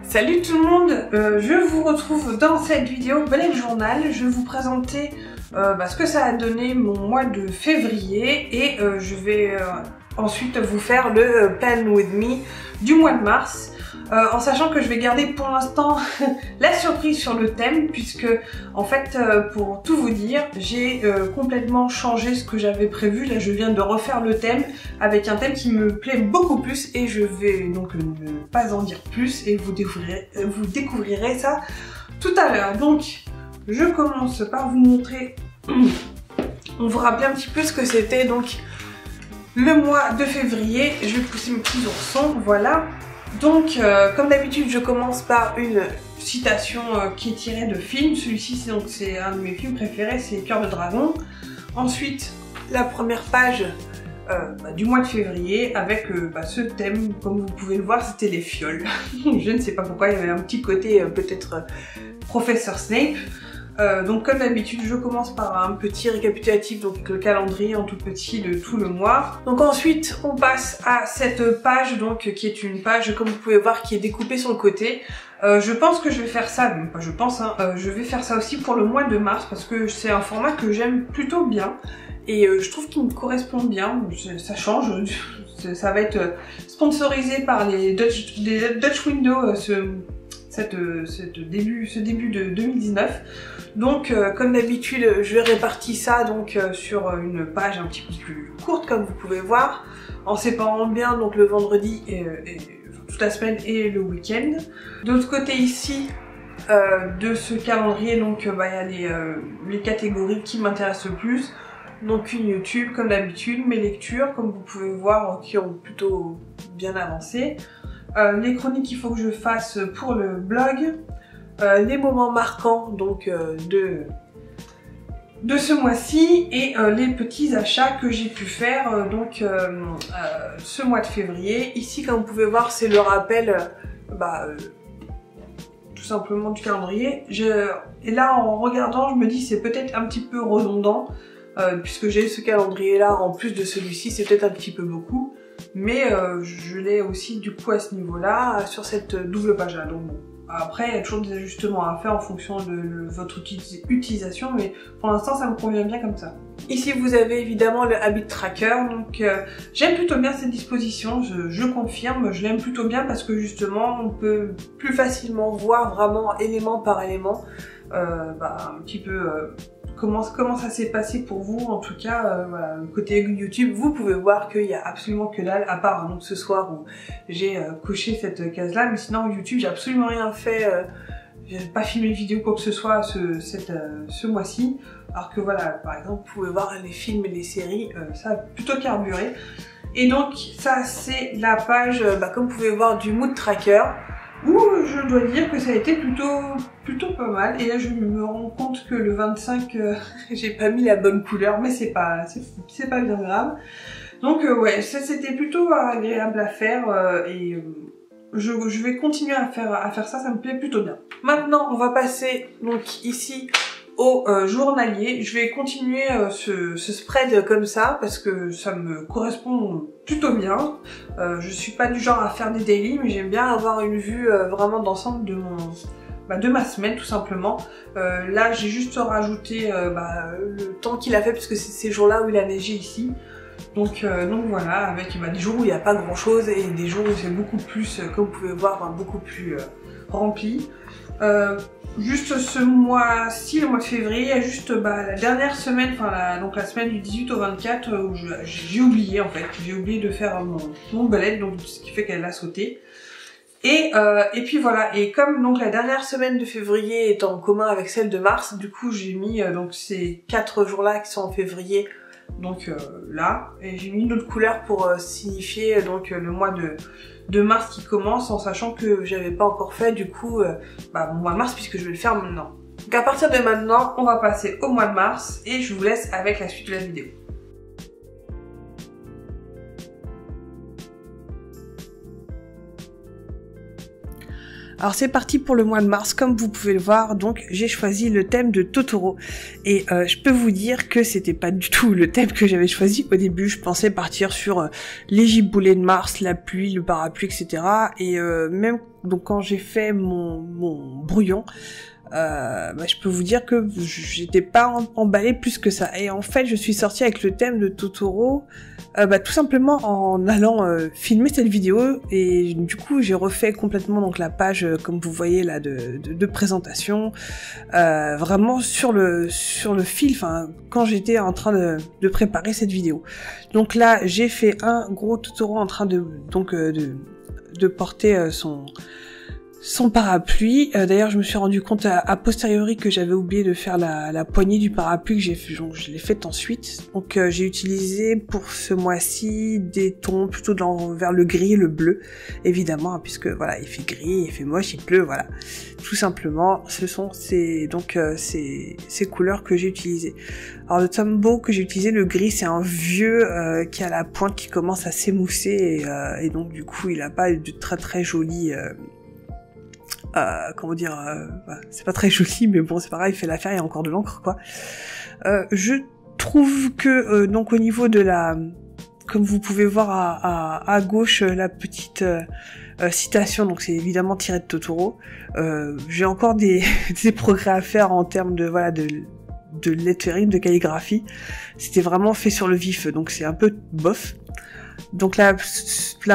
Salut tout le monde, je vous retrouve dans cette vidéo Bullet Journal. Je vais vous présenter ce que ça a donné mon mois de février et je vais ensuite vous faire le Plan With Me du mois de mars. En sachant que je vais garder pour l'instant la surprise sur le thème, puisque en fait pour tout vous dire, j'ai complètement changé ce que j'avais prévu. Là je viens de refaire le thème avec un thème qui me plaît beaucoup plus et je vais donc ne pas en dire plus et vous découvrirez ça tout à l'heure. Donc je commence par vous montrer, on vous rappeler un petit peu ce que c'était donc le mois de février. Je vais pousser mes petits oursons, voilà. Donc, comme d'habitude, je commence par une citation qui est tirée de film. Celui-ci, c'est un de mes films préférés, c'est Cœur de Dragon. Ensuite, la première page du mois de février avec ce thème. Comme vous pouvez le voir, c'était les fioles. Je ne sais pas pourquoi, il y avait un petit côté peut-être Professeur Snape. Donc comme d'habitude, je commence par un petit récapitulatif, donc le calendrier en tout petit de tout le mois. Donc ensuite, on passe à cette page, donc qui est une page, comme vous pouvez voir, qui est découpée sur le côté. Je pense que je vais faire ça, même pas je pense, je vais faire ça aussi pour le mois de mars, parce que c'est un format que j'aime plutôt bien, et je trouve qu'il me correspond bien, ça change, ça va être sponsorisé par les Dutch Window, ce début de 2019. Donc comme d'habitude, je répartis ça donc sur une page un petit peu plus courte, comme vous pouvez voir, en séparant bien donc le vendredi et toute la semaine et le week-end. De l'autre côté ici de ce calendrier, donc il y a les catégories qui m'intéressent le plus. Donc une YouTube comme d'habitude, mes lectures comme vous pouvez voir qui ont plutôt bien avancé. Les chroniques qu'il faut que je fasse pour le blog, les moments marquants donc de ce mois-ci et les petits achats que j'ai pu faire ce mois de février. Ici, comme vous pouvez voir, c'est le rappel tout simplement du calendrier. Et là, en regardant, je me dis c'est peut-être un petit peu redondant puisque j'ai ce calendrier-là en plus de celui-ci, c'est peut-être un petit peu beaucoup. Mais je l'ai aussi du coup à ce niveau-là sur cette double page-là. Donc bon, après il y a toujours des ajustements à faire en fonction de votre utilisation, mais pour l'instant ça me convient bien comme ça. Ici vous avez évidemment le Habit Tracker, donc j'aime plutôt bien cette disposition, je confirme, je l'aime plutôt bien parce que justement on peut plus facilement voir vraiment élément par élément un petit peu comment ça s'est passé pour vous. En tout cas, voilà, côté YouTube, vous pouvez voir qu'il y a absolument que dalle, à part donc ce soir où j'ai coché cette case-là, mais sinon YouTube, j'ai absolument rien fait, j'ai pas filmé de vidéo quoi que ce soit ce mois-ci. Alors que voilà, par exemple, vous pouvez voir les films et les séries, ça a plutôt carburé. Et donc ça, c'est la page, comme vous pouvez voir, du Mood Tracker, où je dois dire que ça a été plutôt pas mal. Et là je me rends compte que le 25 j'ai pas mis la bonne couleur, mais c'est pas bien grave. Donc ouais, ça c'était plutôt agréable à faire et je vais continuer à faire ça, ça me plaît plutôt bien. Maintenant on va passer donc ici au journalier. Je vais continuer ce spread comme ça parce que ça me correspond plutôt bien. Je suis pas du genre à faire des daily, mais j'aime bien avoir une vue vraiment d'ensemble de ma semaine tout simplement. Là j'ai juste rajouté le temps qu'il a fait parce que c'est ces jours-là où il a neigé ici. Donc voilà, avec des jours où il n'y a pas grand chose et des jours où c'est beaucoup plus, comme vous pouvez voir, beaucoup plus rempli. Juste ce mois-ci, le mois de février, il y a juste la dernière semaine, donc la semaine du 18 au 24 où j'ai oublié en fait, j'ai oublié de faire mon bullet, donc ce qui fait qu'elle a sauté. Et puis voilà, et comme donc la dernière semaine de février est en commun avec celle de mars, du coup j'ai mis donc ces 4 jours-là qui sont en février, donc là, et j'ai mis une autre couleur pour signifier donc le mois de mars qui commence, en sachant que j'avais pas encore fait du coup mon mois de mars puisque je vais le faire maintenant. Donc à partir de maintenant, on va passer au mois de mars et je vous laisse avec la suite de la vidéo. Alors c'est parti pour le mois de mars, comme vous pouvez le voir, donc j'ai choisi le thème de Totoro. Et je peux vous dire que c'était pas du tout le thème que j'avais choisi. Au début, je pensais partir sur les giboulées de Mars, la pluie, le parapluie, etc. Et même donc quand j'ai fait mon brouillon, je peux vous dire que j'étais pas emballée plus que ça. Et en fait, je suis sortie avec le thème de Totoro, tout simplement en allant filmer cette vidéo. Et du coup, j'ai refait complètement donc la page, comme vous voyez là, de présentation, vraiment sur le fil. Enfin, quand j'étais en train de préparer cette vidéo. Donc là, j'ai fait un gros Totoro en train de porter son parapluie. D'ailleurs, je me suis rendu compte a posteriori que j'avais oublié de faire la poignée du parapluie que j'ai fait, donc je l'ai faite ensuite. Donc j'ai utilisé pour ce mois-ci des tons plutôt vers le gris et le bleu, évidemment, hein, puisque voilà, il fait gris, il fait moche, il pleut, voilà. Tout simplement, ce sont ces couleurs que j'ai utilisées. Alors le Tombow que j'ai utilisé, le gris, c'est un vieux qui a la pointe qui commence à s'émousser et donc du coup, il a pas de très très joli c'est pas très joli, mais bon, c'est pareil, il fait l'affaire, il y a encore de l'encre, quoi. Je trouve que, donc au niveau de comme vous pouvez voir à gauche, la petite citation, donc c'est évidemment tiré de Totoro. J'ai encore des progrès à faire en termes de lettering, de calligraphie. C'était vraiment fait sur le vif, donc c'est un peu bof. Donc la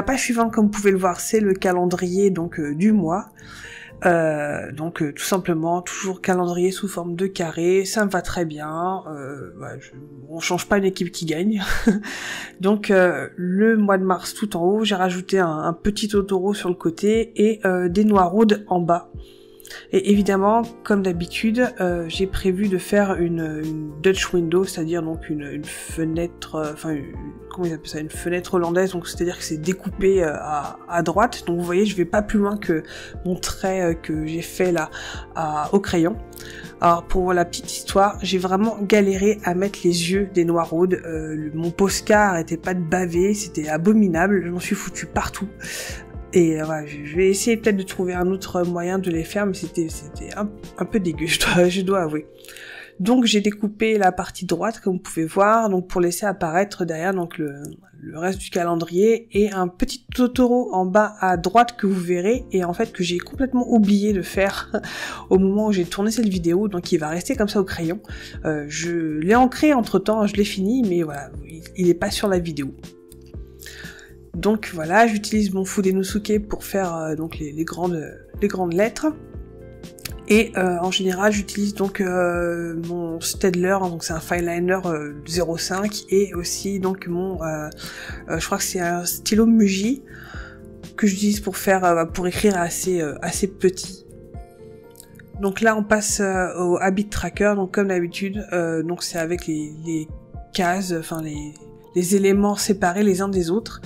page suivante, comme vous pouvez le voir, c'est le calendrier donc du mois. Tout simplement toujours calendrier sous forme de carré, ça me va très bien. On change pas une équipe qui gagne. Donc le mois de mars tout en haut, j'ai rajouté un petit Totoro sur le côté et des noirondes en bas. Et évidemment, comme d'habitude, j'ai prévu de faire une Dutch window, c'est-à-dire donc une fenêtre, comment ils appellent ça, une fenêtre hollandaise, donc c'est-à-dire que c'est découpé à droite. Donc vous voyez, je vais pas plus loin que mon trait que j'ai fait là au crayon. Alors pour la petite histoire, j'ai vraiment galéré à mettre les yeux des noirondes. Mon Posca arrêtait pas de baver, c'était abominable, je m'en suis foutu partout. Et voilà, je vais essayer peut-être de trouver un autre moyen de les faire, mais c'était un peu dégueu, je dois avouer. Donc j'ai découpé la partie droite, comme vous pouvez voir, donc pour laisser apparaître derrière donc le reste du calendrier, et un petit Totoro en bas à droite que vous verrez, et en fait que j'ai complètement oublié de faire au moment où j'ai tourné cette vidéo, donc il va rester comme ça au crayon. Je l'ai ancré entre temps, je l'ai fini, mais voilà, il est pas sur la vidéo. Donc voilà, j'utilise mon Fudenosuke pour faire donc les grandes lettres. Et en général, j'utilise donc mon Staedtler, donc c'est un fineliner 0,5, et aussi donc je crois que c'est un stylo Muji que j'utilise pour écrire assez petit. Donc là, on passe au Habit Tracker, donc comme d'habitude, donc c'est avec les cases, les éléments séparés les uns des autres.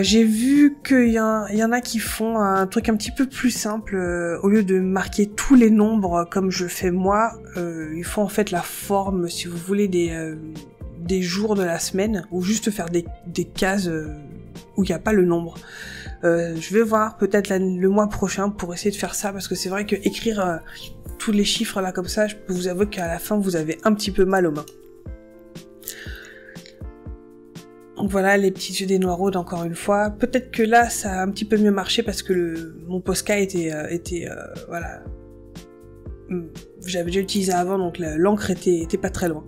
J'ai vu qu'il y en a qui font un truc un petit peu plus simple. Au lieu de marquer tous les nombres comme je fais moi, ils font en fait la forme, si vous voulez, des jours de la semaine, ou juste faire des cases où il n'y a pas le nombre. Je vais voir peut-être le mois prochain pour essayer de faire ça, parce que c'est vrai que écrire tous les chiffres là comme ça, je peux vous avouer qu'à la fin vous avez un petit peu mal aux mains. Donc voilà, les petits yeux des noirondes encore une fois. Peut-être que là, ça a un petit peu mieux marché parce que mon Posca était j'avais déjà utilisé avant, donc l'encre était pas très loin.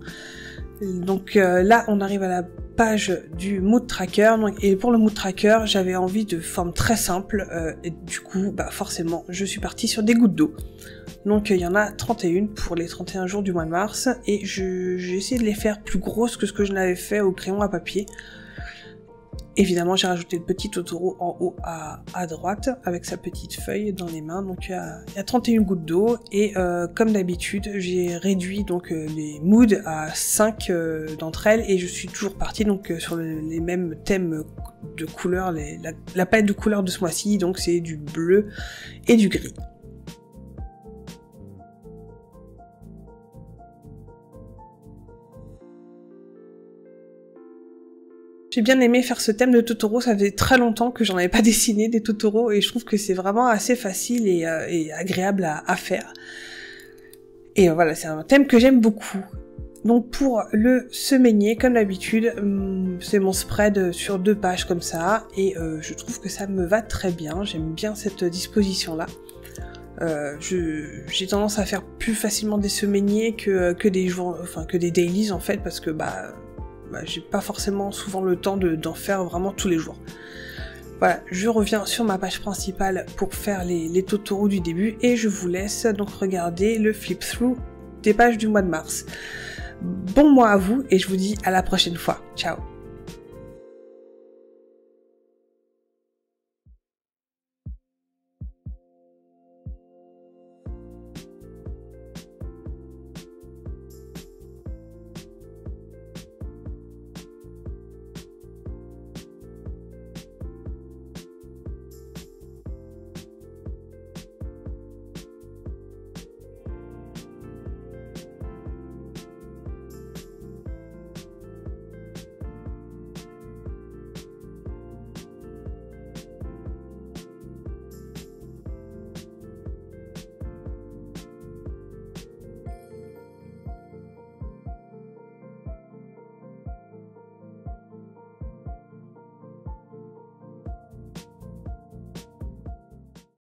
Donc là, on arrive à la page du Mood Tracker. Et pour le Mood Tracker, j'avais envie de forme très simple. Et du coup, forcément, je suis partie sur des gouttes d'eau. Donc il y en a 31 pour les 31 jours du mois de mars. Et j'ai essayé de les faire plus grosses que ce que je n'avais fait au crayon à papier. Évidemment, j'ai rajouté le petit Totoro en haut à droite avec sa petite feuille dans les mains. Donc il y a 31 gouttes d'eau et comme d'habitude, j'ai réduit donc les moods à 5 d'entre elles et je suis toujours partie donc sur les mêmes thèmes de couleurs, la palette de couleurs de ce mois-ci. Donc c'est du bleu et du gris. J'ai bien aimé faire ce thème de Totoro, ça faisait très longtemps que j'en avais pas dessiné des Totoro et je trouve que c'est vraiment assez facile et agréable à faire. Et voilà, c'est un thème que j'aime beaucoup. Donc pour le semainier, comme d'habitude, c'est mon spread sur 2 pages comme ça, et je trouve que ça me va très bien, j'aime bien cette disposition-là. J'ai tendance à faire plus facilement des semainiers que des jours, enfin que des dailies en fait, parce que j'ai pas forcément souvent le temps d'en faire vraiment tous les jours. Voilà, je reviens sur ma page principale pour faire les Totoro du début, et je vous laisse donc regarder le flip-through des pages du mois de mars. Bon mois à vous, et je vous dis à la prochaine fois. Ciao!